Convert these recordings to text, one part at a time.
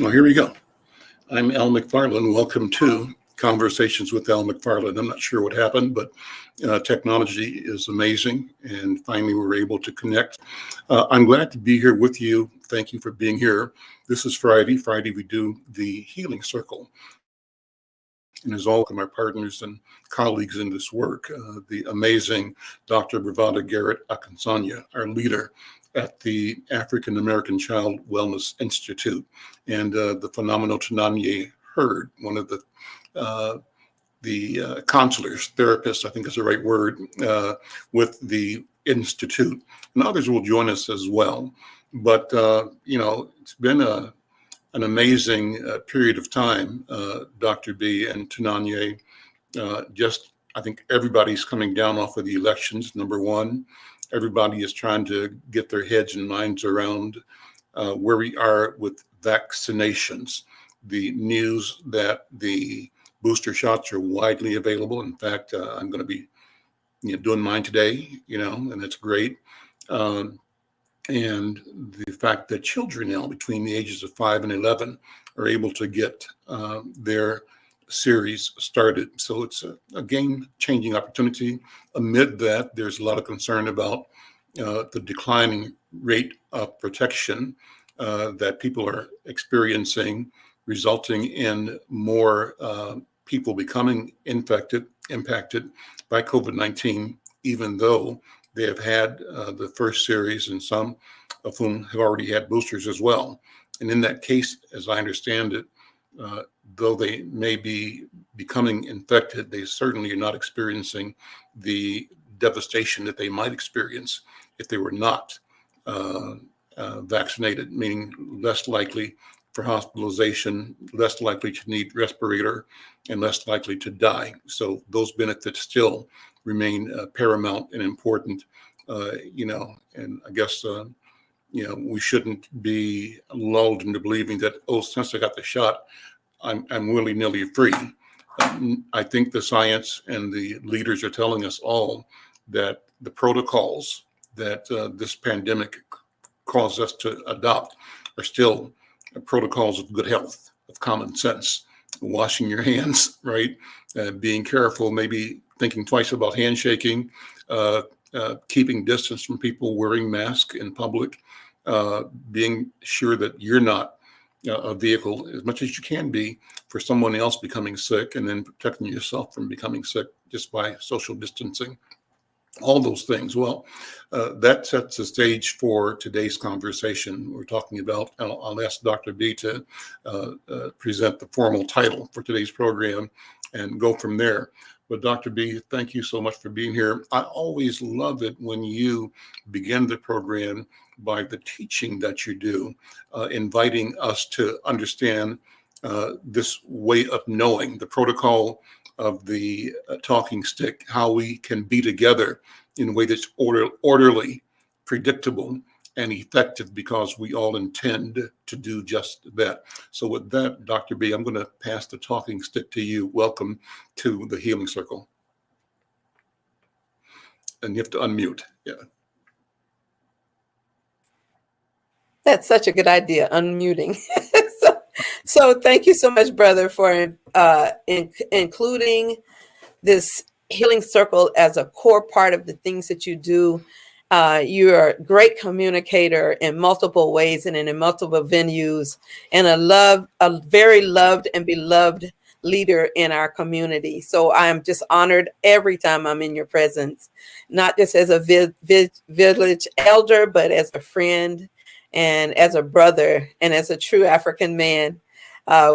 Well, here we go. I'm Al McFarlane. Welcome to Conversations with Al McFarlane. I'm not sure what happened, but technology is amazing. And finally, we were able to connect. I'm glad to be here with you. Thank you for being here. This is Friday. Friday, we do the Healing Circle. And as always, my partners and colleagues in this work, the amazing Dr. Bravada Garrett Akinsanya, our leader at the African American Child Wellness Institute, and the phenomenal Tananye Hurd, one of uh, the counselors, therapists, I think is the right word, with the Institute. And others will join us as well. But, it's been an amazing period of time, Dr. B and Tananye. I think everybody's coming down off of the elections, number one. Everybody is trying to get their heads and minds around where we are with vaccinations. The news that the booster shots are widely available. In fact, I'm going to be doing mine today, and it's great. Um, and the fact that children now between the ages of 5 and 11 are able to get their series started. So it's a game-changing opportunity. Amid that, there's a lot of concern about the declining rate of protection that people are experiencing, resulting in more people becoming impacted by COVID-19, even though they have had the first series, and some of whom have already had boosters as well. And in that case, as I understand it, though they may be becoming infected, they certainly are not experiencing the devastation that they might experience if they were not vaccinated, meaning less likely for hospitalization, less likely to need respirator, and less likely to die. So those benefits still remain paramount and important, and I guess, we shouldn't be lulled into believing that, since I got the shot, I'm willy-nilly free. I think the science and the leaders are telling us all that the protocols that this pandemic caused us to adopt are still protocols of good health, of common sense, washing your hands, right? Being careful, maybe thinking twice about handshaking, keeping distance from people, wearing masks in public, being sure that you're not a vehicle as much as you can be for someone else becoming sick, and then protecting yourself from becoming sick just by social distancing. All those things. Well, that sets the stage for today's conversation. We're talking about, I'll ask Dr. B to present the formal title for today's program and go from there. But Dr. B, thank you so much for being here. I always love it when you begin the program by the teaching that you do, inviting us to understand this way of knowing, the protocol of the talking stick, how we can be together in a way that's orderly, predictable, and effective, because we all intend to do just that. So with that, Dr. B, I'm going to pass the talking stick to you. Welcome to the Healing Circle. And you have to unmute. Yeah. That's such a good idea, unmuting. so thank you so much, brother, for including this healing circle as a core part of the things that you do. You're a great communicator in multiple ways and in multiple venues, and a very loved and beloved leader in our community. So I'm just honored every time I'm in your presence, not just as a village elder, but as a friend and as a brother and as a true African man.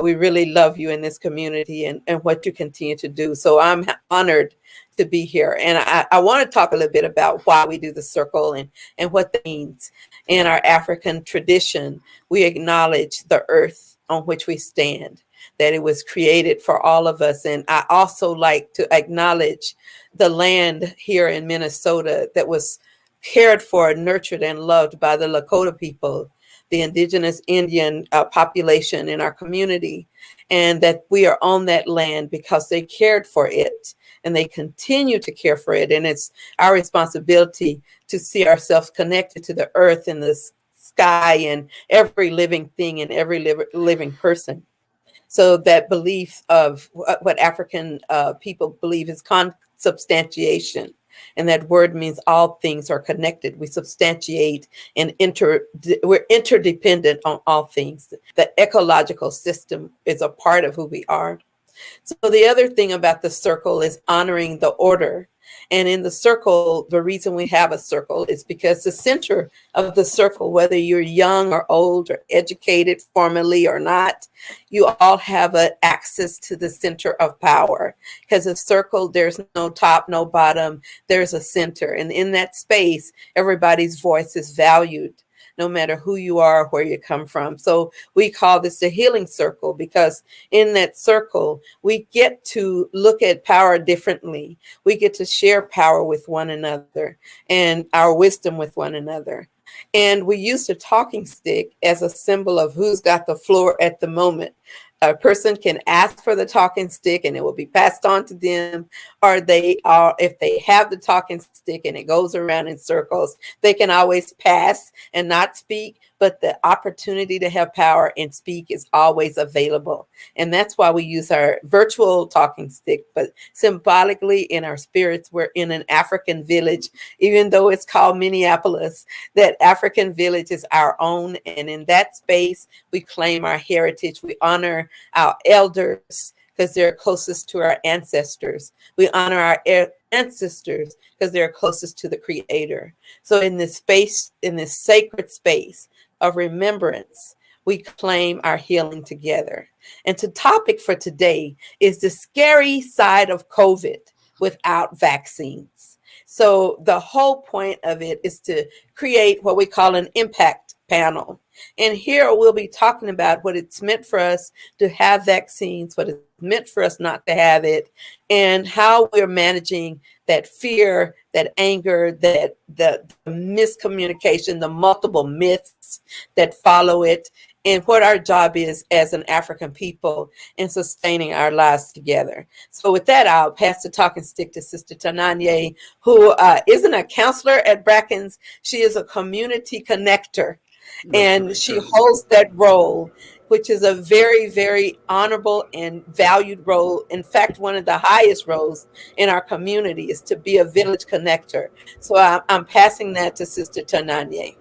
We really love you in this community and what you continue to do. So I'm honored to be here. And I want to talk a little bit about why we do the circle and what that means. In our African tradition, we acknowledge the earth on which we stand, that it was created for all of us. And I also like to acknowledge the land here in Minnesota that was cared for, nurtured, and loved by the Lakota people, the indigenous Indian population in our community, and that we are on that land because they cared for it and they continue to care for it. And it's our responsibility to see ourselves connected to the earth and the sky and every living thing and every living person. So that belief of what African people believe is consubstantiation. And that word means all things are connected. We substantiate and we're interdependent on all things. The ecological system is a part of who we are. So the other thing about the circle is honoring the order. And in the circle, the reason we have a circle is because the center of the circle, whether you're young or old or educated formally or not, you all have an access to the center of power. Because a circle, there's no top, no bottom, there's a center. And in that space, everybody's voice is valued, no matter who you are or where you come from. So we call this the healing circle, because in that circle, we get to look at power differently. We get to share power with one another and our wisdom with one another. And we use the talking stick as a symbol of who's got the floor at the moment. A person can ask for the talking stick and it will be passed on to them, or if they have the talking stick and it goes around in circles, they can always pass and not speak, but the opportunity to have power and speak is always available. And that's why we use our virtual talking stick, but symbolically in our spirits, we're in an African village, even though it's called Minneapolis. That African village is our own. And in that space, we claim our heritage. We honor our elders because they're closest to our ancestors. We honor our ancestors because they're closest to the Creator. So in this space, in this sacred space of remembrance, we claim our healing together. And the topic for today is the scary side of COVID without vaccines. So the whole point of it is to create what we call an impact panel. And here we'll be talking about what it's meant for us to have vaccines, what it's meant for us not to have it, and how we're managing that fear, that anger, that the miscommunication, the multiple myths that follow it, and what our job is as an African people in sustaining our lives together. So with that, I'll pass the talking stick to Sister Tananye, who isn't a counselor at Brackens. She is a community connector. And she holds that role, which is a very, very honorable and valued role. In fact, one of the highest roles in our community is to be a village connector. So I'm passing that to Sister Tananye.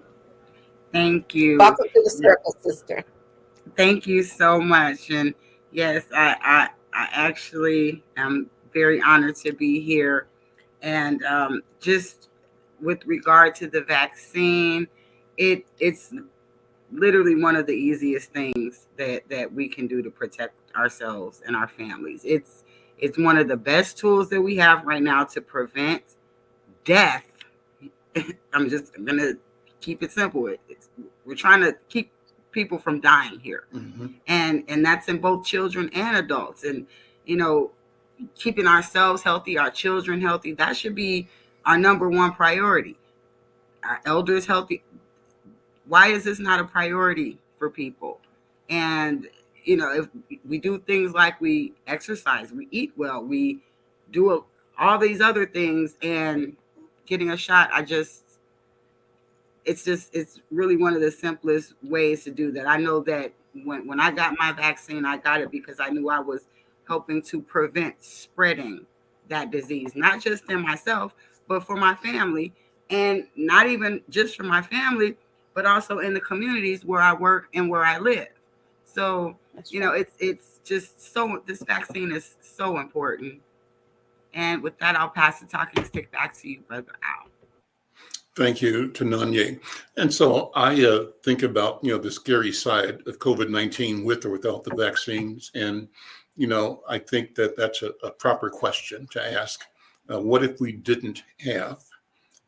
Thank you. Welcome to the circle, sister. Thank you so much. And yes, I actually am very honored to be here. And just with regard to the vaccine, it's literally one of the easiest things that we can do to protect ourselves and our families. It's one of the best tools that we have right now to prevent death. I'm gonna keep it simple. We're trying to keep people from dying here, and that's in both children and adults. And keeping ourselves healthy, our children healthy, that should be our number one priority. Our elders healthy. Why is this not a priority for people? And if we do things like we exercise, we eat well, we do all these other things, and getting a shot, it's really one of the simplest ways to do that. I know that when I got my vaccine, I got it because I knew I was helping to prevent spreading that disease, not just in myself, but for my family, and not even just for my family, but also in the communities where I work and where I live. So, it's just this vaccine is so important. And with that, I'll pass the talking stick back to you, Brother Al. Thank you, Tananye. And so I think about, the scary side of COVID-19 with or without the vaccines. And, I think that that's a proper question to ask. What if we didn't have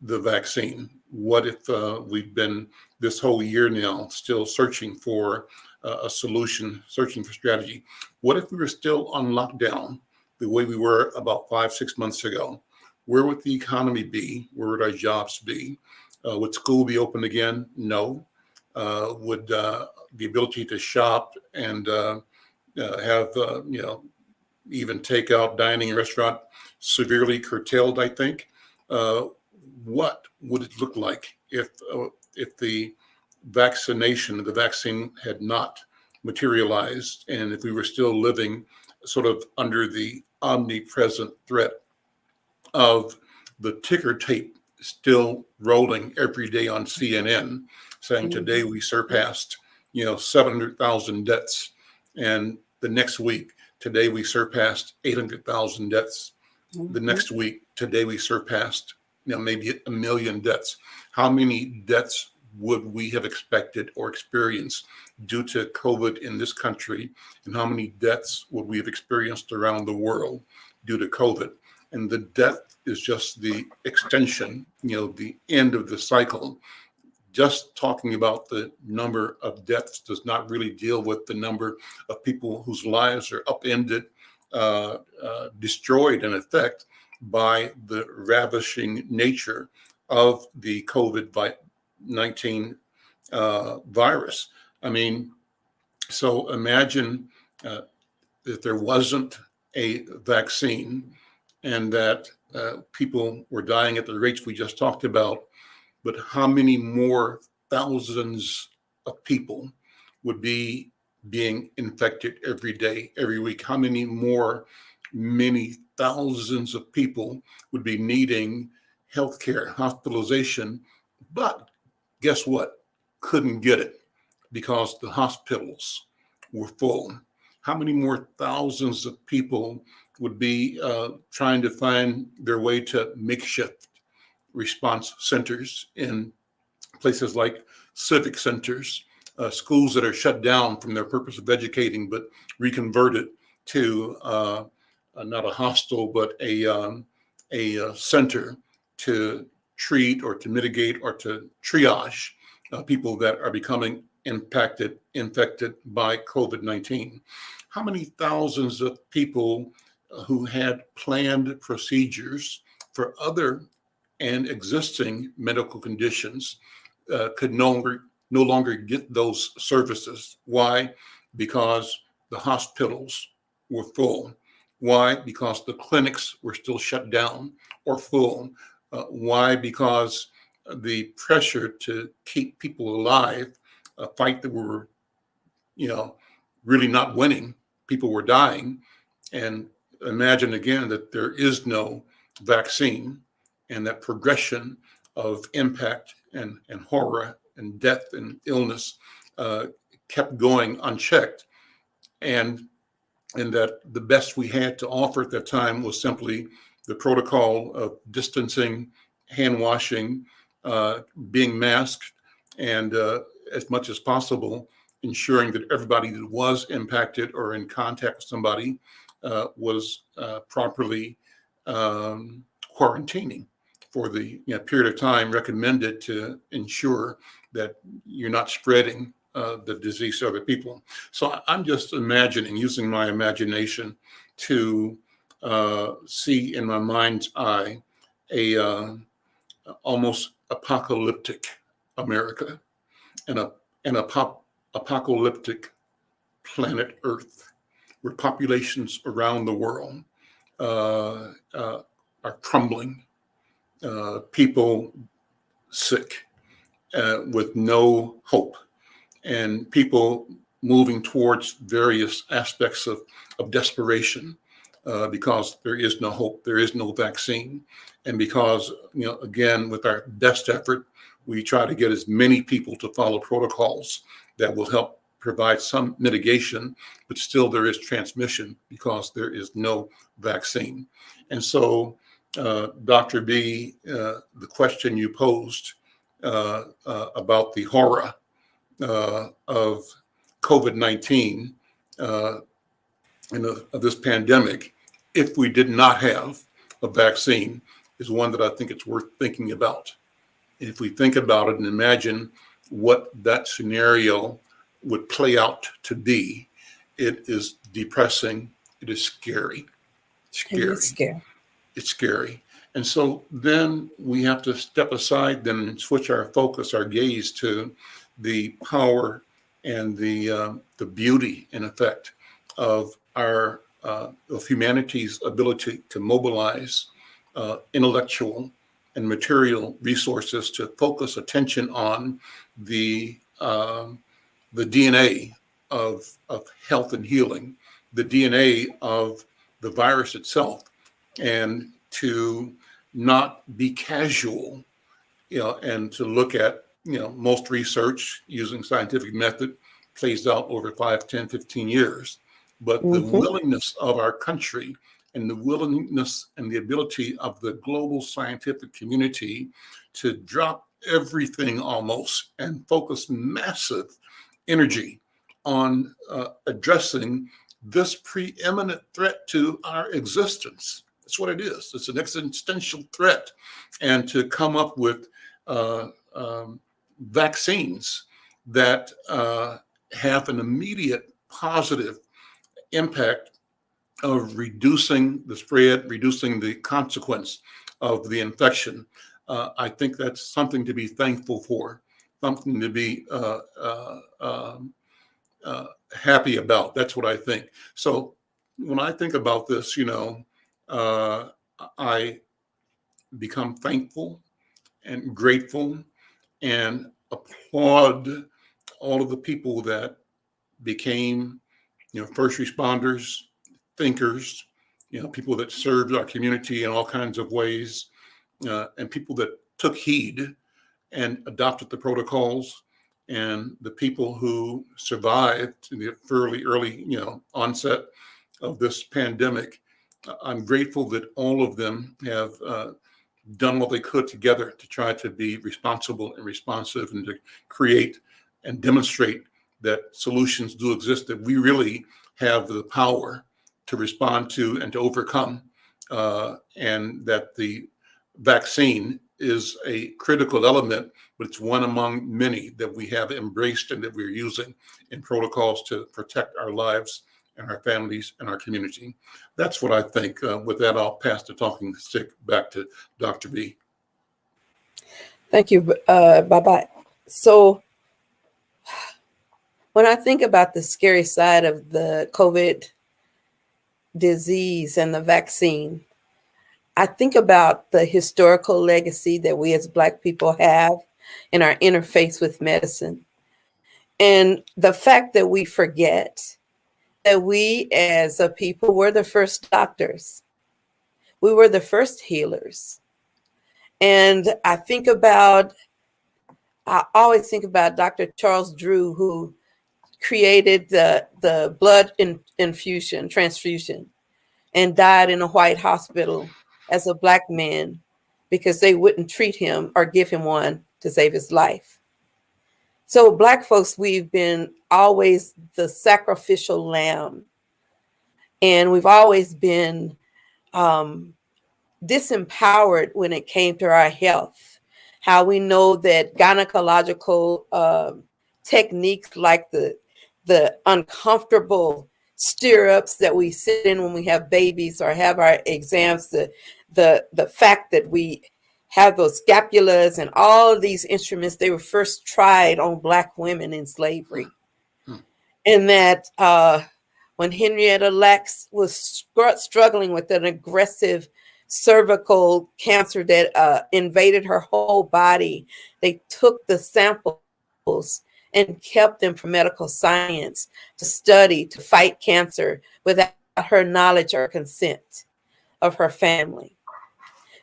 the vaccine? What if we've been this whole year now still searching for a solution, searching for strategy? What if we were still on lockdown the way we were about 5-6 months ago? Where would the economy be? Where would our jobs be? Would school be open again? No. Would the ability to shop and have, even takeout, dining, restaurant severely curtailed, I think? What would it look like if the vaccination, the vaccine had not materialized, and if we were still living sort of under the omnipresent threat of the ticker tape still rolling every day on CNN, saying today we surpassed, 700,000 deaths, and the next week, today we surpassed 800,000 deaths. The next week, today we surpassed, maybe 1 million deaths. How many deaths would we have expected or experienced due to COVID in this country? And how many deaths would we have experienced around the world due to COVID? And the death is just the extension, the end of the cycle. Just talking about the number of deaths does not really deal with the number of people whose lives are upended, destroyed in effect by the ravishing nature of the COVID-19 virus. I mean, so imagine that there wasn't a vaccine and that people were dying at the rates we just talked about, but how many more thousands of people would be being infected every day, every week? How many thousands of people would be needing healthcare, hospitalization, but guess what? Couldn't get it because the hospitals were full. How many more thousands of people would be trying to find their way to makeshift response centers in places like civic centers, schools that are shut down from their purpose of educating, but reconverted to not a hostel, but a center to treat or to mitigate or to triage people that are becoming infected by COVID-19. How many thousands of people who had planned procedures for other and existing medical conditions could no longer get those services? Why? Because the hospitals were full. Why? Because the clinics were still shut down or full. Why? Because the pressure to keep people alive, a fight that we were, really not winning, people were dying. And imagine again that there is no vaccine, and that progression of impact and horror and death and illness kept going unchecked. And that the best we had to offer at that time was simply the protocol of distancing, hand washing, being masked, and as much as possible, ensuring that everybody that was impacted or in contact with somebody was properly quarantining for the period of time recommended to ensure that you're not spreading the disease to other people. So I'm just imagining, using my imagination to see in my mind's eye a almost apocalyptic America and an apocalyptic planet Earth, where populations around the world are crumbling, people sick with no hope, and people moving towards various aspects of desperation because there is no hope, there is no vaccine. And because, again, with our best effort, we try to get as many people to follow protocols that will help provide some mitigation, but still there is transmission because there is no vaccine. And so, Dr. B, the question you posed about the horror of COVID-19 and of this pandemic, if we did not have a vaccine, is one that I think it's worth thinking about. If we think about it and imagine what that scenario would play out to be, it is depressing. It is scary. It's scary. And so then we have to step aside then and switch our focus, our gaze to the power and the beauty, in effect, of our of humanity's ability to mobilize intellectual and material resources to focus attention on the the DNA of health and healing, the DNA of the virus itself, and to not be casual, and to look at, most research using scientific method plays out over 5, 10, 15 years. But the Mm-hmm. willingness of our country and the willingness and the ability of the global scientific community to drop everything almost and focus massive energy on addressing this preeminent threat to our existence. That's what it is. It's an existential threat. And to come up with uh, vaccines that have an immediate positive impact of reducing the spread, reducing the consequence of the infection. I think that's something to be thankful for, something to be happy about. That's what I think. So when I think about this, I become thankful and grateful and applaud all of the people that became, first responders, thinkers, people that served our community in all kinds of ways, and people that took heed and adopted the protocols, and the people who survived in the early, onset of this pandemic. I'm grateful that all of them have done what they could together to try to be responsible and responsive, and to create and demonstrate that solutions do exist, that we really have the power to respond to and to overcome, and that the vaccine is a critical element, but it's one among many that we have embraced and that we're using in protocols to protect our lives and our families and our community. That's what I think. With that, I'll pass the talking stick back to Dr. B. Thank you. Bye-bye. So when I think about the scary side of the COVID disease and the vaccine, I think about the historical legacy that we as Black people have in our interface with medicine. And the fact that we forget that we as a people were the first doctors. We were the first healers. And I always think about Dr. Charles Drew, who created the blood transfusion, and died in a white hospital as a Black man because they wouldn't treat him or give him one to save his life. So Black folks, we've been always the sacrificial lamb, and we've always been disempowered when it came to our health. How we know that gynecological techniques like the uncomfortable stirrups that we sit in when we have babies or have our exams, the fact that we have those scapulas and all of these instruments, they were first tried on Black women in slavery. And that when Henrietta Lacks was struggling with an aggressive cervical cancer that invaded her whole body, they took the samples and kept them for medical science to study, to fight cancer without her knowledge or consent of her family.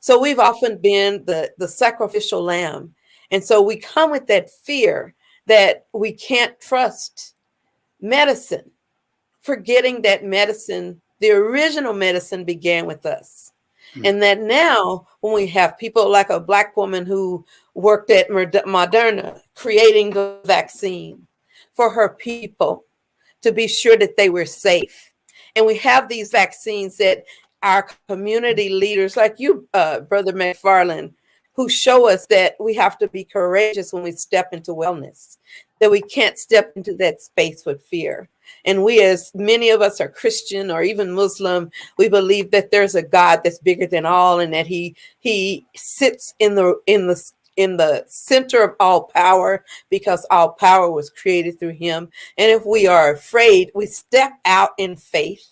So we've often been the sacrificial lamb. And so we come with that fear that we can't trust medicine, forgetting that medicine, the original medicine, began with us. And that now when we have people like a Black woman who worked at Moderna, creating the vaccine for her people to be sure that they were safe. And we have these vaccines that our community leaders like you, Brother McFarlane, who show us that we have to be courageous when we step into wellness, that we can't step into that space with fear. And we, as many of us are Christian or even Muslim, we believe that there's a God that's bigger than all, and that he sits in the center of all power, because all power was created through him. And if we are afraid, we step out in faith,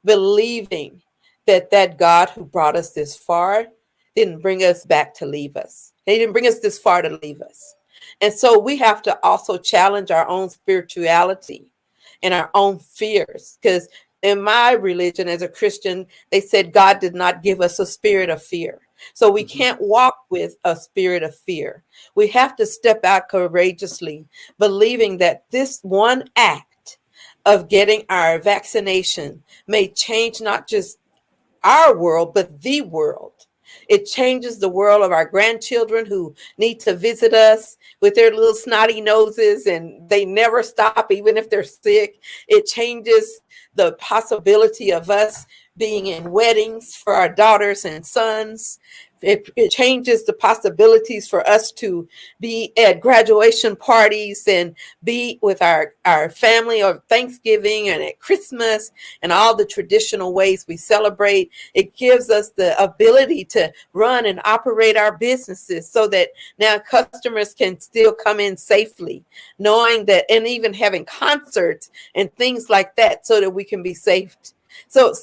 believing that God who brought us this far didn't bring us back to leave us. He didn't bring us this far to leave us. And so we have to also challenge our own spirituality and our own fears. Because in my religion as a Christian, they said God did not give us a spirit of fear. So we can't walk with a spirit of fear. We have to step out courageously, believing that this one act of getting our vaccination may change not just our world, but the world. It changes the world of our grandchildren who need to visit us with their little snotty noses and they never stop, even if they're sick. It changes the possibility of us being in weddings for our daughters and sons. It changes the possibilities for us to be at graduation parties and be with our family of Thanksgiving and at Christmas and all the traditional ways we celebrate. It gives us the ability to run and operate our businesses so that now customers can still come in safely, knowing that, and even having concerts and things like that so that we can be safe. So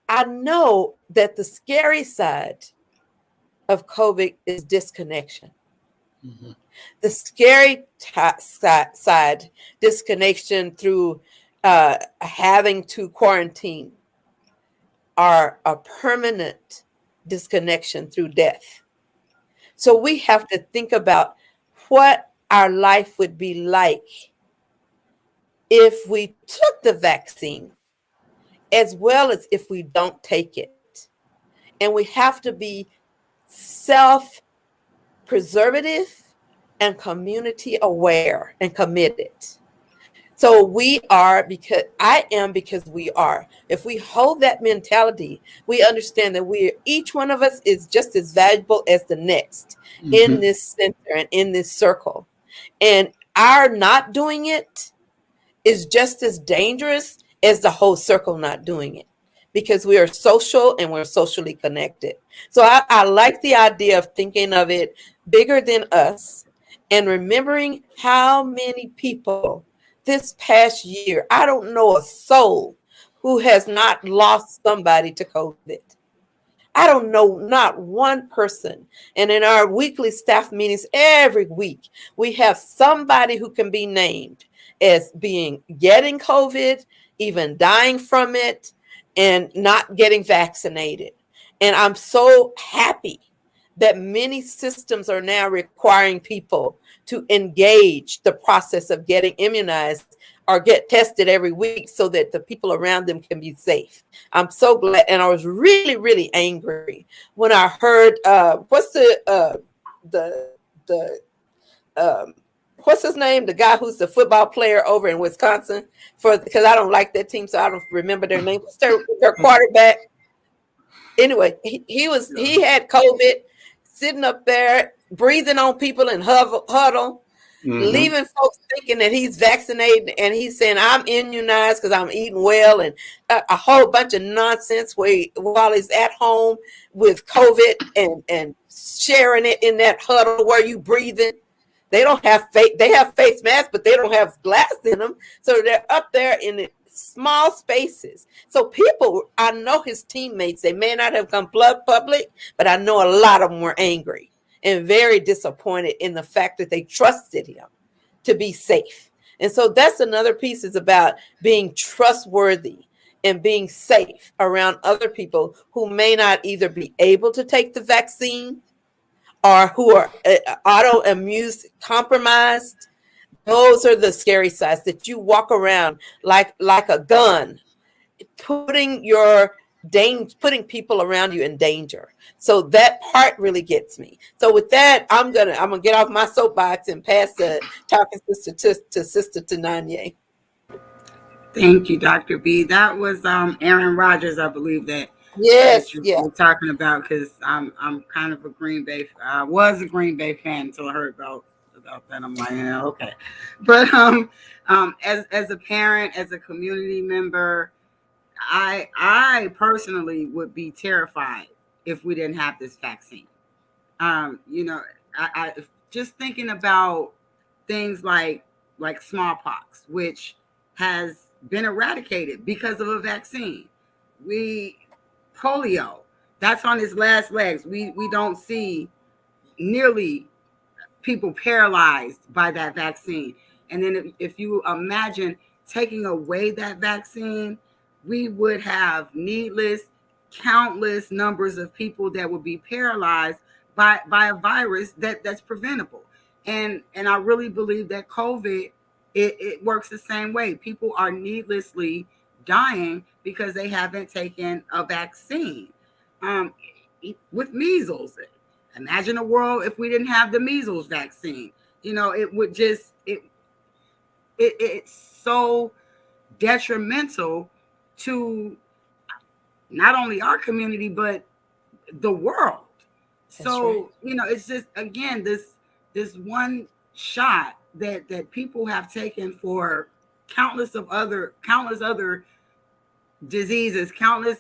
I know that the scary side of COVID is disconnection. Mm-hmm. The scary side, disconnection through having to quarantine, are a permanent disconnection through death. So we have to think about what our life would be like if we took the vaccine, as well as if we don't take it. And we have to be self-preservative and community aware and committed. So we are because I am because we are. If we hold that mentality, we understand that each one of us is just as valuable as the next in this center and in this circle. And our not doing it is just as dangerous as the whole circle not doing it, because we are social and we're socially connected. So I like the idea of thinking of it bigger than us and remembering how many people this past year, I don't know a soul who has not lost somebody to COVID. I don't know not one person. And in our weekly staff meetings every week, we have somebody who can be named as getting COVID, even dying from it, and not getting vaccinated. And I'm so happy that many systems are now requiring people to engage the process of getting immunized or get tested every week so that the people around them can be safe. I'm so glad. And I was really, really angry when I heard what's his name? The guy who's the football player over in Wisconsin, because I don't like that team, so I don't remember their name. What's their quarterback? Anyway, he had COVID, sitting up there breathing on people in huddle. Leaving folks thinking that he's vaccinated, and he's saying I'm immunized because I'm eating well, and a whole bunch of nonsense while he's at home with COVID and sharing it in that huddle where you breathing. They don't have they have face masks, but they don't have glass in them, so they're up there in the small spaces. So people, I know his teammates, they may not have come public, but I know a lot of them were angry and very disappointed in the fact that they trusted him to be safe. And so that's another piece, is about being trustworthy and being safe around other people who may not either be able to take the vaccine or who are autoimmune compromised. Those are the scary sides, that you walk around like a gun, putting people around you in danger. So that part really gets me. So with that, I'm gonna get off my soapbox and pass the talking sister to Sister Tananya. Thank you, Dr. B. That was Aaron Rodgers, I believe that Yes, you yeah. were talking about, because I'm kind of a Green Bay. I was a Green Bay fan until I heard about that. I'm like, yeah, okay. But as a parent, as a community member, I personally would be terrified if we didn't have this vaccine. You know, I just thinking about things like smallpox, which has been eradicated because of a vaccine. Polio, that's on its last legs. We don't see nearly people paralyzed by that vaccine. And then if you imagine taking away that vaccine, we would have countless numbers of people that would be paralyzed by a virus that's preventable. And I really believe that COVID, it works the same way. People are needlessly dying because they haven't taken a vaccine. Um, with measles, imagine a world if we didn't have the measles vaccine. It would just it's so detrimental to not only our community but the world. That's So right. it's just, again, this one shot that people have taken for countless other diseases, countless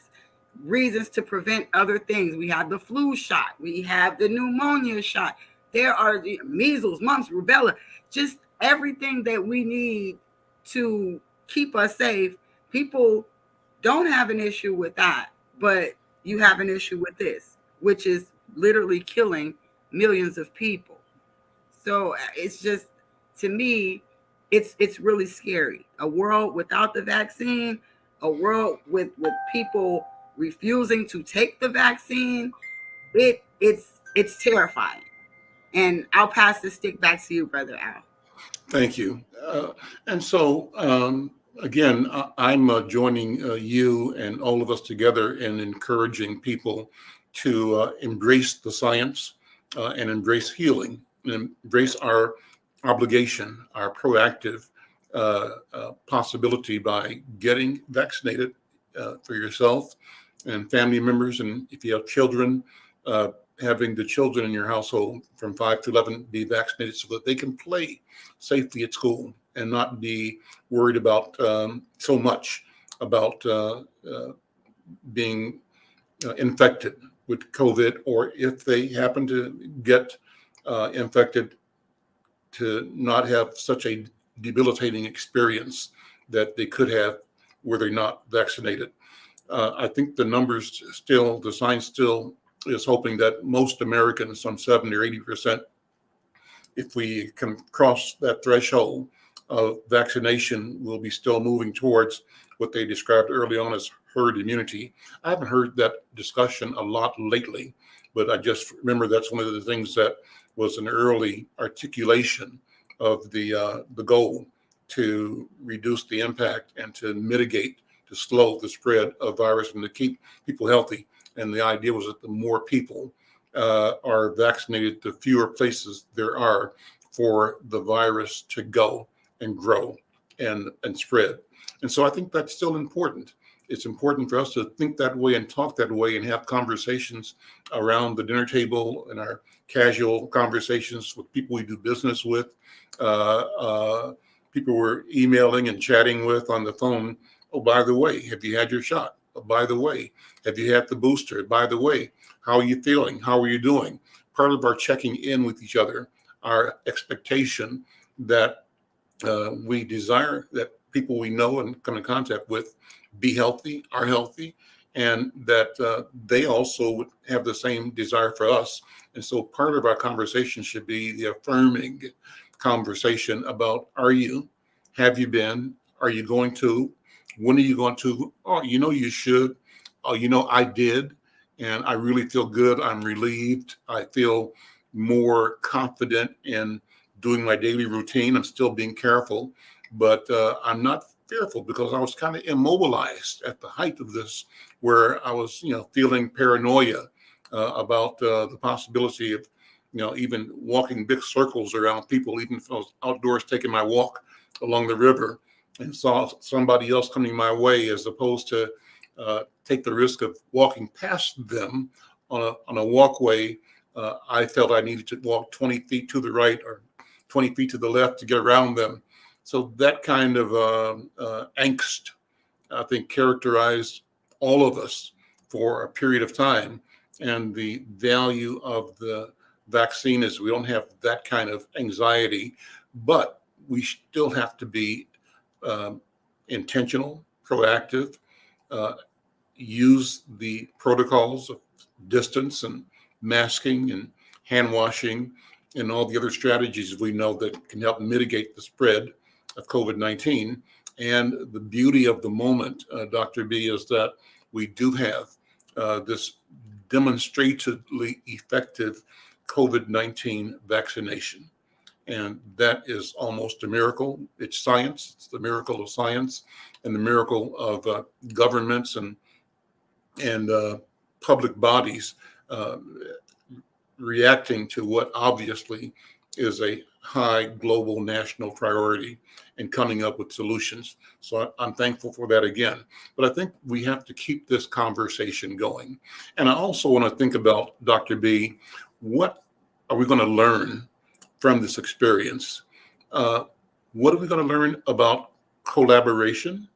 reasons to prevent other things. We have the flu shot, we have the pneumonia shot, there are the measles, mumps, rubella, just everything that we need to keep us safe. People don't have an issue with that, but you have an issue with this, which is literally killing millions of people. So it's just, to me, it's really scary. A world without the vaccine, a world with people refusing to take the vaccine. It's terrifying. And I'll pass the stick back to you, Brother Al. Thank you. And so, again, I'm joining you and all of us together in encouraging people to embrace the science and embrace healing and embrace our obligation, our proactive possibility by getting vaccinated for yourself and family members. And if you have children, having the children in your household from 5 to 11 be vaccinated so that they can play safely at school and not be worried about so much about being infected with COVID, or if they happen to get infected, to not have such a debilitating experience that they could have were they not vaccinated. I think the science still is hoping that most Americans, some 70 or 80%, if we can cross that threshold of vaccination, will be still moving towards what they described early on as herd immunity. I haven't heard that discussion a lot lately, but I just remember that's one of the things that was an early articulation of the goal to reduce the impact and to mitigate, to slow the spread of virus and to keep people healthy. And the idea was that the more people are vaccinated, the fewer places there are for the virus to go and grow and spread. And so I think that's still important. It's important for us to think that way and talk that way and have conversations around the dinner table and our casual conversations with people we do business with, people we're emailing and chatting with on the phone. Oh, by the way, have you had your shot? Oh, by the way, have you had the booster? By the way, how are you feeling? How are you doing? Part of our checking in with each other, our expectation that we desire that people we know and come in contact with be healthy, are healthy, and that they also would have the same desire for us. And so part of our conversation should be the affirming conversation about, are you, have you been, are you going to, when are you going to, oh, you should, oh, I did, and I really feel good. I'm relieved. I feel more confident in doing my daily routine. I'm still being careful, but I'm not fearful because I was kind of immobilized at the height of this, where I was, feeling paranoia about the possibility of, even walking big circles around people, even if I was outdoors taking my walk along the river and saw somebody else coming my way, as opposed to take the risk of walking past them on a walkway. I felt I needed to walk 20 feet to the right or 20 feet to the left to get around them. So that kind of angst, I think, characterized all of us for a period of time. And the value of the vaccine is we don't have that kind of anxiety, but we still have to be intentional, proactive, use the protocols of distance and masking and hand washing and all the other strategies we know that can help mitigate the spread of COVID-19. And the beauty of the moment, Dr. B, is that we do have this demonstratively effective COVID-19 vaccination. And that is almost a miracle. It's science. It's the miracle of science and the miracle of governments and public bodies reacting to what obviously is a high global national priority and coming up with solutions. So I'm thankful for that again. But I think we have to keep this conversation going. And I also want to think about, Dr. B, what are we going to learn from this experience? What are we going to learn about collaboration?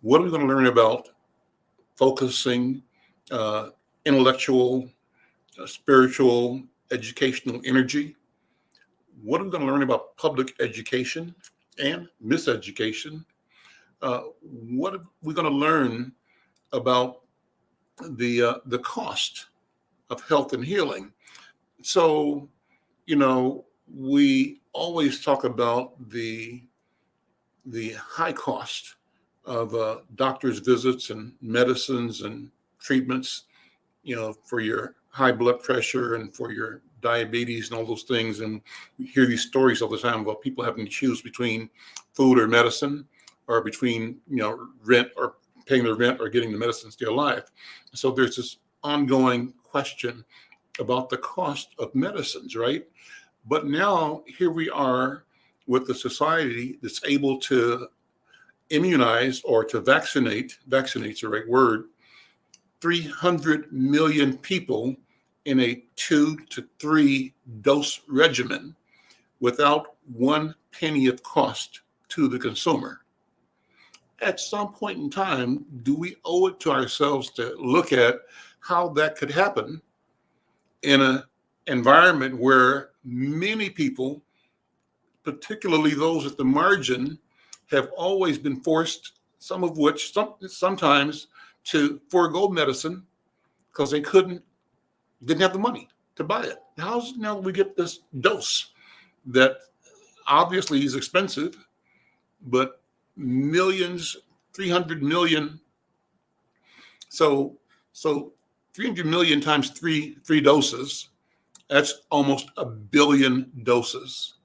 What are we going to learn about focusing intellectual, spiritual, educational energy? What are we going to learn about public education and miseducation? What are we going to learn about the cost of health and healing? So, we always talk about the high cost of doctor's visits and medicines and treatments, for your high blood pressure and for your diabetes and all those things. And we hear these stories all the time about people having to choose between food or medicine, or between, rent or paying their rent or getting the medicine to stay alive. So there's this ongoing question about the cost of medicines, right? But now here we are with a society that's able to immunize or to vaccinate's the right word, 300 million people in a 2 to 3 dose regimen without 1 penny of cost to the consumer. At some point in time, do we owe it to ourselves to look at how that could happen in an environment where many people, particularly those at the margin, have always been forced, some of which sometimes to forego medicine because they didn't have the money to buy it. How's now we get this dose that obviously is expensive, but millions, 300 million. So 300 million times three doses, that's almost 1 billion doses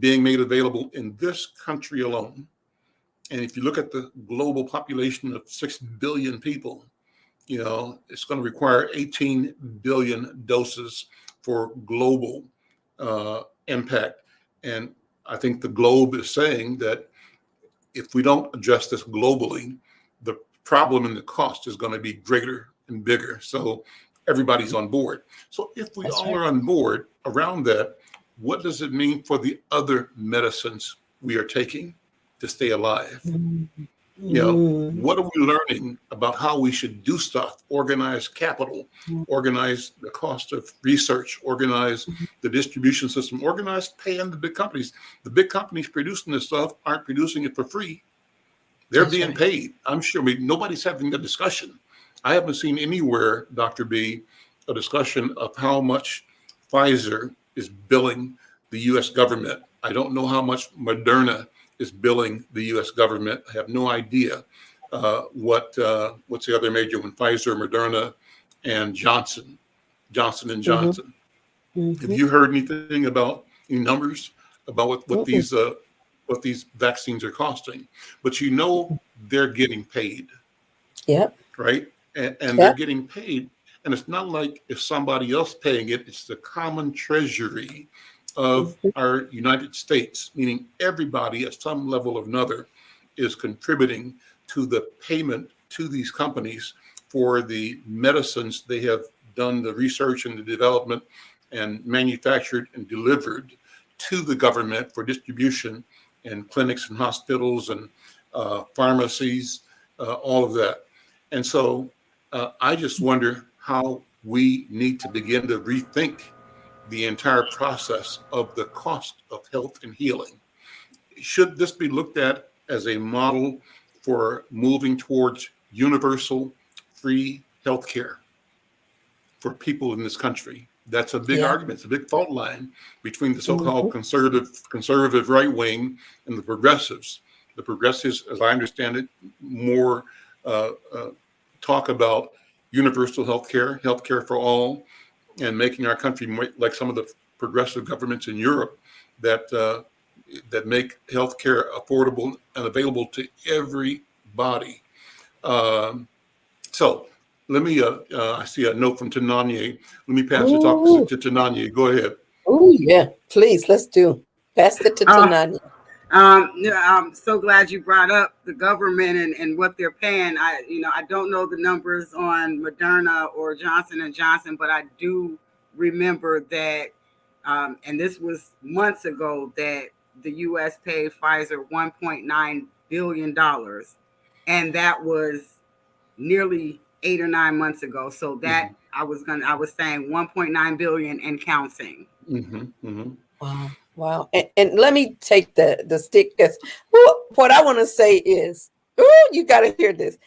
being made available in this country alone. And if you look at the global population of 6 billion people, it's going to require 18 billion doses for global impact. And I think the globe is saying that if we don't address this globally, the problem and the cost is going to be greater and bigger. So everybody's on board. So if we all are on board around that, what does it mean for the other medicines we are taking to stay alive? What are we learning about how we should do stuff, organize capital, organize the cost of research, organize the distribution system, organize paying the big companies. The big companies producing this stuff aren't producing it for free. They're being paid. I'm sure nobody's having a discussion. I haven't seen anywhere, Dr. B, a discussion of how much Pfizer is billing the U.S. government. I don't know how much Moderna is billing the U.S. government. I have no idea what's the other major one, Pfizer, Moderna, and Johnson and Johnson. Have you heard anything about any numbers about what these vaccines are costing? But they're getting paid. Yep. Right? And they're getting paid. And it's not like if somebody else paying it, it's the common treasury of our United States, meaning everybody at some level or another is contributing to the payment to these companies for the medicines they have done the research and the development and manufactured and delivered to the government for distribution in clinics and hospitals and pharmacies, all of that. And so I just wonder how we need to begin to rethink the entire process of the cost of health and healing. Should this be looked at as a model for moving towards universal free healthcare for people in this country? That's a big Yeah. argument. It's a big fault line between the so-called Mhm. conservative right wing and the progressives. The progressives, as I understand it, more uh, uh, talk about universal health care for all, and making our country more like some of the progressive governments in Europe that make health care affordable and available to everybody. Um, so let me, I see a note from Tananya. Let me pass the talk Ooh, to Tananya. Go ahead. ooh, yeah. Please, let's do. Pass it to Oh, Tananya. yeah, I'm so glad you brought up the government and what they're paying. I don't know the numbers on Moderna or Johnson and Johnson, but I do remember that, and this was months ago, that the U.S. paid Pfizer $1.9 billion, and that was nearly 8 or 9 months ago. So that Hmm. I was saying 1.9 billion and counting. Hmm. Hmm. Wow, wow. And let me take the stick, because what I want to say is, you got to hear this.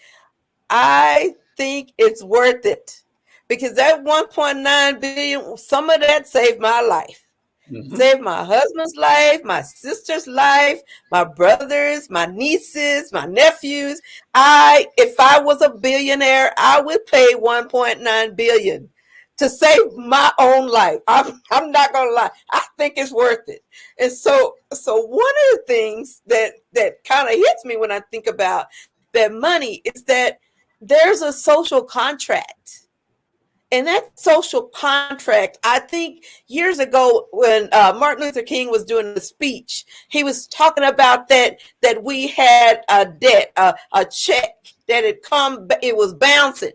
I think it's worth it, because that 1.9 billion, some of that saved my life. Hmm. Saved my husband's life, my sister's life, my brothers, my nieces, my nephews. If I was a billionaire, I would pay 1.9 billion to save my own life. I'm not gonna lie. I think it's worth it. And so one of the things that kind of hits me when I think about that money is that there's a social contract. And that social contract, I think years ago when Martin Luther King was doing the speech, he was talking about that we had a debt, a check that had come, it was bouncing.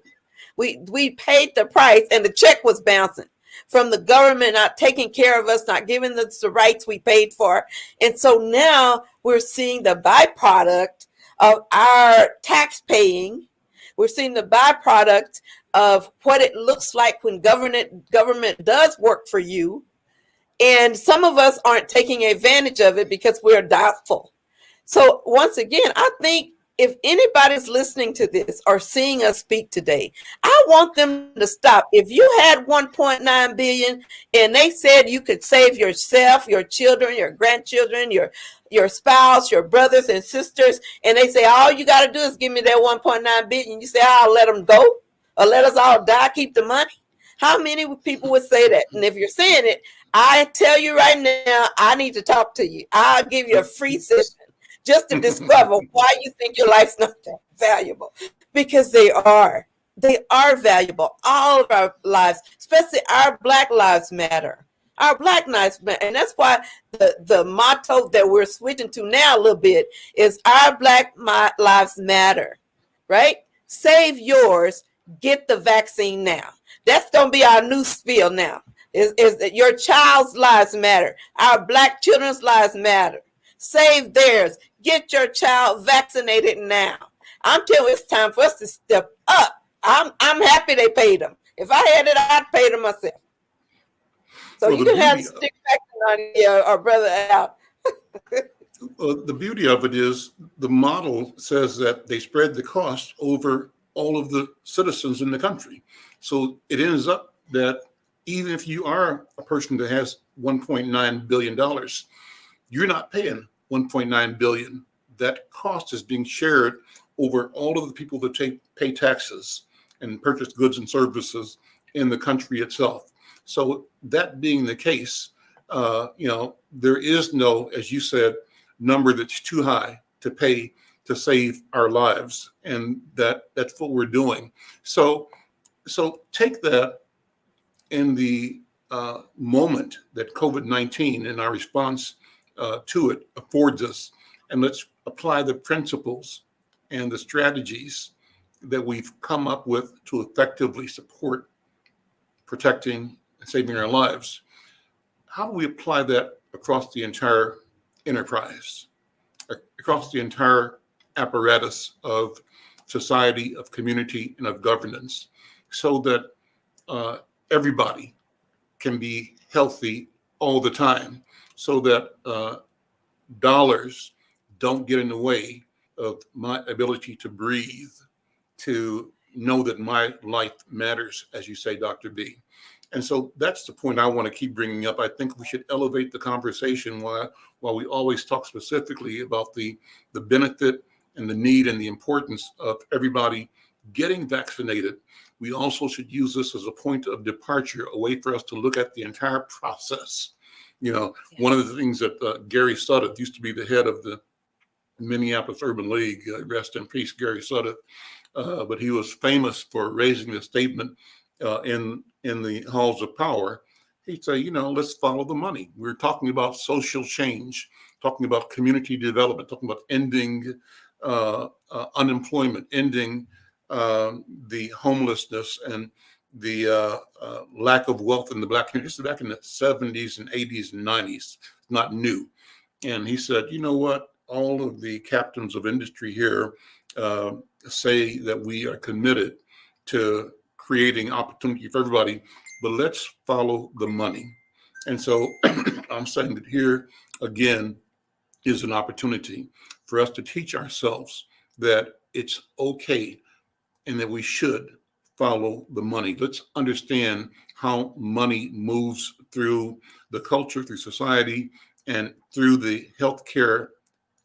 We paid the price, and the check was bouncing from the government not taking care of us, not giving us the rights we paid for. And so now we're seeing the byproduct of our tax paying. We're seeing the byproduct of what it looks like when government does work for you. And some of us aren't taking advantage of it because we're doubtful. So once again, I think if anybody's listening to this or seeing us speak today, I want them to stop. If you had 1.9 billion and they said you could save yourself, your children, your grandchildren, your spouse, your brothers and sisters, and they say all you got to do is give me that 1.9 billion, you say I'll let them go or let us all die, keep the money. How many people would say that? And if you're saying it, I tell you right now, I need to talk to you. I'll give you a free session just to discover why you think your life's not that valuable. Because they are. They are valuable. All of our lives, especially our Black lives matter. Our Black lives matter. And that's why the motto that we're switching to now a little bit is our Black lives matter, right? Save yours, get the vaccine now. That's going to be our new spiel now. Is that your child's lives matter? Our Black children's lives matter. Save theirs. Get your child vaccinated now. I'm telling you, it's time for us to step up. I'm happy they paid them. If I had it, I'd pay them myself. So Well, you can have stick back on your brother out. the beauty of it is the model says that they spread the cost over all of the citizens in the country. So it ends up that even if you are a person that has $1.9 billion, you're not paying 1.9 billion. That cost is being shared over all of the people that pay taxes and purchase goods and services in the country itself. So that being the case, there is no, as you said, number that's too high to pay to save our lives, and that's what we're doing. So take that in the moment that COVID-19 and our response to it affords us, and let's apply the principles and the strategies that we've come up with to effectively support protecting and saving our lives. How do we apply that across the entire enterprise, across the entire apparatus of society, of community, and of governance, so that everybody can be healthy all the time, so that dollars don't get in the way of my ability to breathe, to know that my life matters, as you say, Dr. B. And so that's the point I want to keep bringing up. I think we should elevate the conversation while we always talk specifically about the benefit and the need and the importance of everybody getting vaccinated. We also should use this as a point of departure, a way for us to look at the entire process. You know, one of the things that Gary Sudduth used to be the head of the Minneapolis Urban League, rest in peace, Gary Sudduth, but he was famous for raising the statement in the halls of power. He'd say, you know, let's follow the money. We're talking about social change, talking about community development, talking about ending unemployment, ending the homelessness and the lack of wealth in the Black community. This is back in the 70s and 80s and 90s, not new. And he said, you know what? All of the captains of industry here say that we are committed to creating opportunity for everybody, but let's follow the money. And so I'm saying that here again is an opportunity for us to teach ourselves that it's okay and that we should follow the money. Let's understand how money moves through the culture, through society, and through the healthcare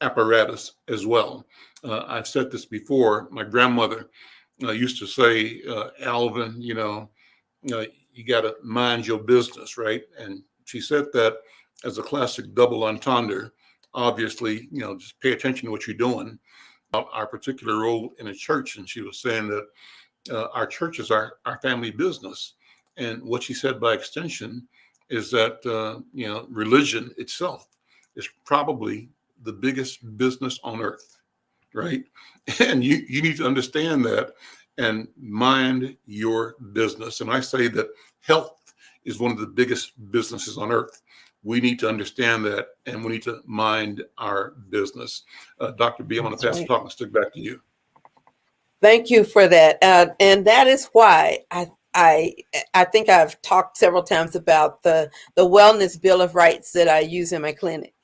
apparatus as well. I've said this before. My grandmother used to say, Alvin, you got to mind your business, right? And she said that as a classic double entendre. Obviously, just pay attention to what you're doing. Our particular role in a church, and she was saying that our church is our family business. And what she said by extension is that, religion itself is probably the biggest business on earth, right? And you need to understand that and mind your business. And I say that health is one of the biggest businesses on earth. We need to understand that, and we need to mind our business. Dr. B, I'm going to pass the talk and stick back to you. Thank you for that. And that is why I think I've talked several times about the wellness bill of rights that I use in my clinic,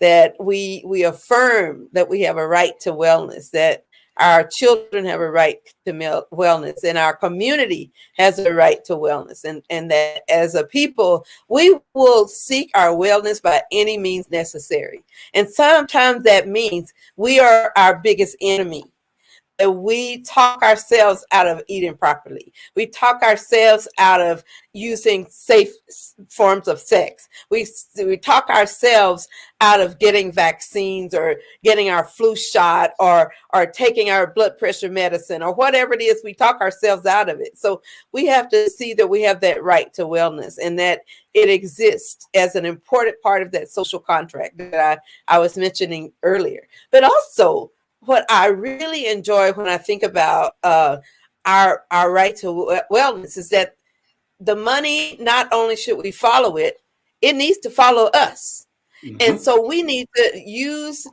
that we affirm that we have a right to wellness, that our children have a right to wellness, and our community has a right to wellness. And that as a people, we will seek our wellness by any means necessary. And sometimes that means we are our biggest enemy. We talk ourselves out of eating properly. We talk ourselves out of using safe forms of sex. We talk ourselves out of getting vaccines or getting our flu shot or taking our blood pressure medicine or whatever it is. We talk ourselves out of it. So we have to see that we have that right to wellness and that it exists as an important part of that social contract that I was mentioning earlier. But also, what I really enjoy when I think about our right to wellness is that the money, not only should we follow it, it needs to follow us. Mm-hmm. And so we need to use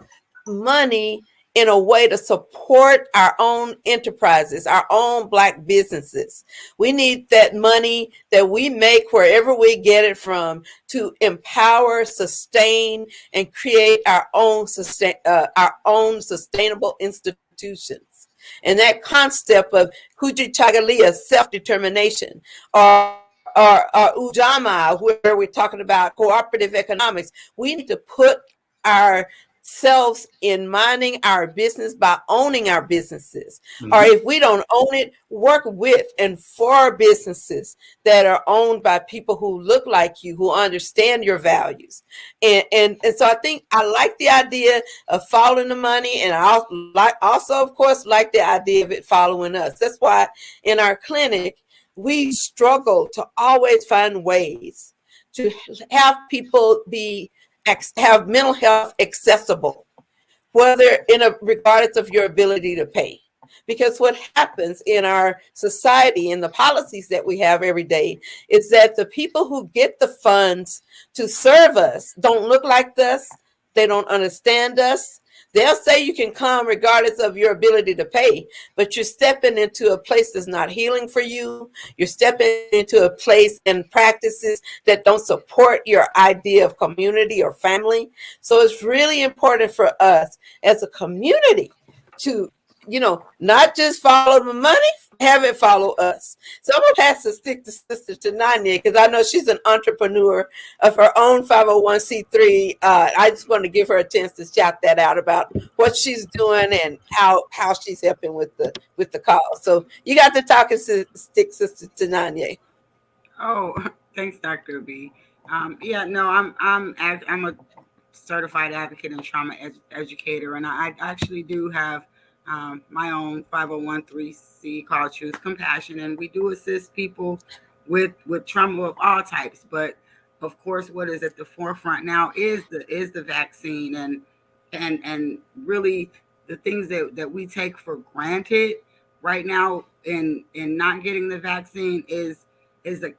money in a way to support our own enterprises, our own Black businesses. We need that money that we make wherever we get it from to empower, sustain, and create our own sustainable institutions. And that concept of Kujichagulia, self-determination, or Ujamaa, where we're talking about cooperative economics, we need to put ourselves in minding our business by owning our businesses. Mm-hmm. Or if we don't own it, work with and for businesses that are owned by people who look like you, who understand your values. And so I think I like the idea of following the money, and I also, of course, like the idea of it following us. That's why in our clinic, we struggle to always find ways to have people have mental health accessible, whether regardless of your ability to pay. Because what happens in our society and the policies that we have every day is that the people who get the funds to serve us don't look like us. They don't understand us. They'll say you can come regardless of your ability to pay, but you're stepping into a place that's not healing for you. You're stepping into a place and practices that don't support your idea of community or family. So it's really important for us as a community to, not just follow the money, have it follow us. So I'm going to pass the stick to Sister Tananya, because I know she's an entrepreneur of her own 501c3. I just want to give her a chance to shout that out about what she's doing and how she's helping with the cause. So you got the talking stick, Sister Tananya. Oh, thanks, Dr. B. Yeah, no, I'm a certified advocate and trauma educator, and I actually do have my own 501c called Choose Compassion, and we do assist people with trauma of all types. But of course, what is at the forefront now is the vaccine, and really the things that we take for granted right now in not getting the vaccine is a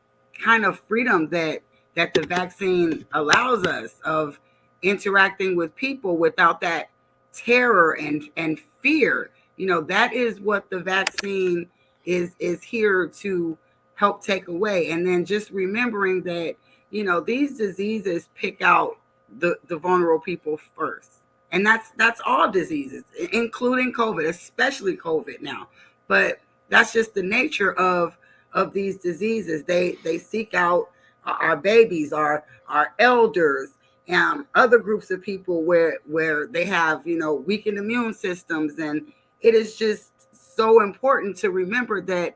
kind of freedom that the vaccine allows us of interacting with people without that terror and fear. That is what the vaccine is here to help take away. And then just remembering that these diseases pick out the vulnerable people first, and that's all diseases, including COVID, especially COVID now. But that's just the nature of these diseases. They seek out our babies, our elders, other groups of people where they have weakened immune systems. And it is just so important to remember that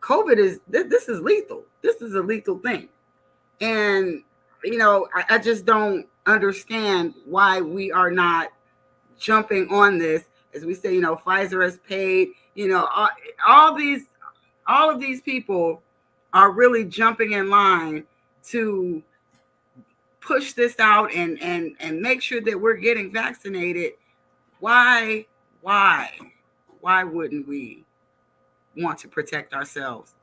COVID is this is lethal. This is a lethal thing. And I just don't understand why we are not jumping on this. As we say, Pfizer has paid, all of these people are really jumping in line to push this out and make sure that we're getting vaccinated. Why wouldn't we want to protect ourselves,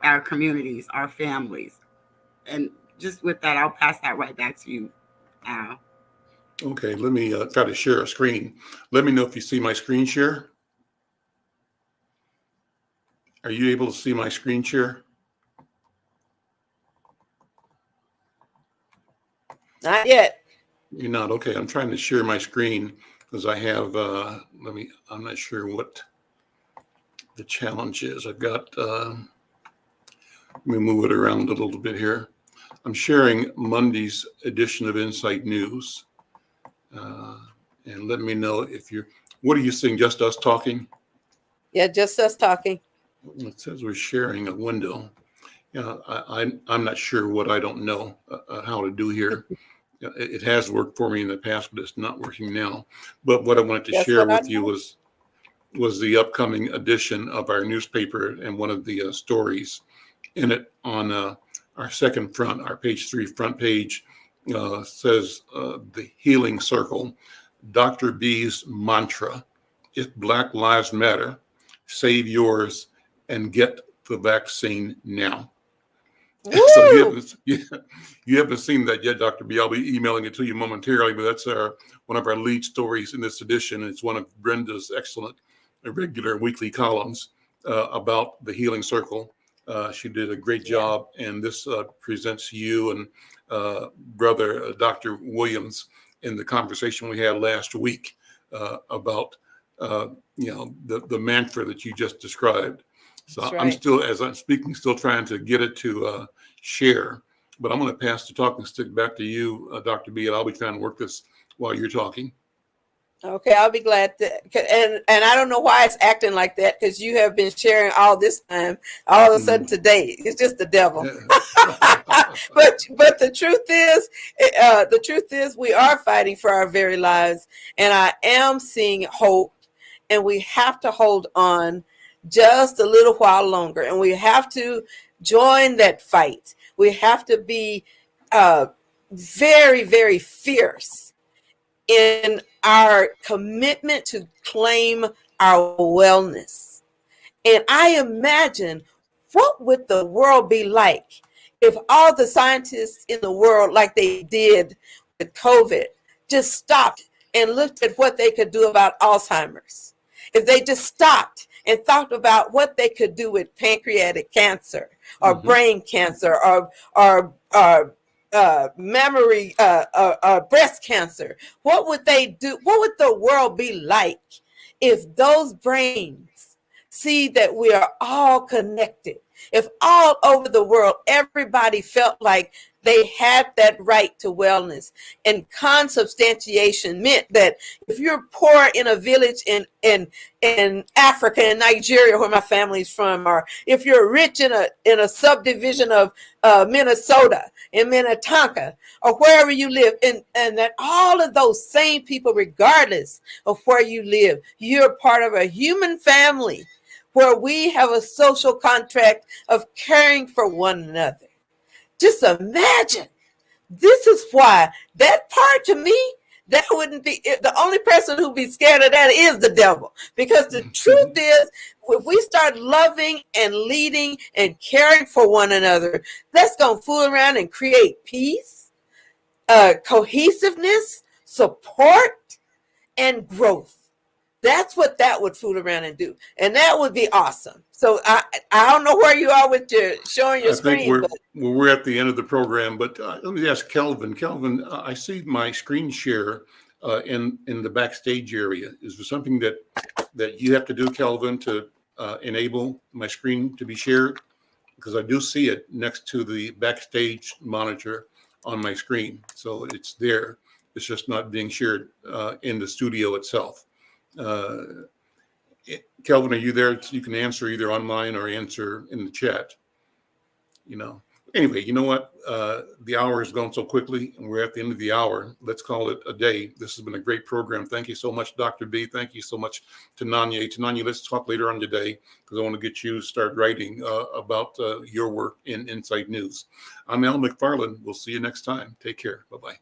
our communities, our families? And just with that, I'll pass that right back to you, Al. Okay, let me try to share a screen. Let me know if you see my screen share. Are you able to see my screen share? Not yet. You're not? Okay, I'm trying to share my screen because I have, I'm not sure what the challenge is. I've got, let me move it around a little bit here. I'm sharing Monday's edition of Insight News. And let me know if what are you seeing? Just us talking? Yeah, just us talking. It says we're sharing a window. I'm not sure what I don't know how to do here. It has worked for me in the past, but it's not working now. But what I wanted to share with you was the upcoming edition of our newspaper, and one of the stories in it on our second front, our page 3 front page, says the healing circle, Dr. B's mantra: if Black Lives Matter, save yours and get the vaccine now. So you haven't seen that yet, Dr. B. I'll be emailing it to you momentarily, but that's one of our lead stories in this edition. It's one of Brenda's excellent regular weekly columns about the healing circle. She did a great job, and this presents you and brother Dr. Williams in the conversation we had last week about the mantra that you just described. So right. I'm still, as I'm speaking, still trying to get it to share, but I'm going to pass the talking stick back to you, Dr. B, and I'll be trying to work this while you're talking. Okay, I'll be glad to. And I don't know why it's acting like that, because you have been sharing all this time. All of a sudden today, it's just the devil. but the truth is, we are fighting for our very lives, and I am seeing hope, and we have to hold on just a little while longer, and we have to join that fight. We have to be very, very fierce in our commitment to claim our wellness. And I imagine, what would the world be like if all the scientists in the world, like they did with COVID, just stopped and looked at what they could do about Alzheimer's? If they just stopped and thought about what they could do with pancreatic cancer or brain cancer or memory, breast cancer. What would they do? What would the world be like if those brains see that we are all connected, if all over the world, everybody felt like they had that right to wellness, and consubstantiation meant that if you're poor in a village in Africa, in Nigeria, where my family's from, or if you're rich in a subdivision of Minnesota, in Minnetonka, or wherever you live, and that all of those same people, regardless of where you live, you're part of a human family where we have a social contract of caring for one another. Just imagine. This is why that part, to me, that wouldn't be the only person who'd be scared of that is the devil. Because the truth is, if we start loving and leading and caring for one another, that's going to fool around and create peace, cohesiveness, support, and growth. That's what that would fool around and do. And that would be awesome. So I don't know where you are with your showing your screen. I think we're at the end of the program, but let me ask Kelvin. Kelvin, I see my screen share in the backstage area. Is there something that you have to do, Kelvin, to enable my screen to be shared? Because I do see it next to the backstage monitor on my screen. So it's there. It's just not being shared in the studio itself. Kelvin, are you there? You can answer either online or answer in the chat. Anyway, you know what? The hour has gone so quickly, and we're at the end of the hour. Let's call it a day. This has been a great program. Thank you so much, Dr. B. Thank you so much to Nanya. Nanya, let's talk later on today, because I want to get you to start writing about your work in Insight News. I'm Al McFarlane. We'll see you next time. Take care. Bye-bye.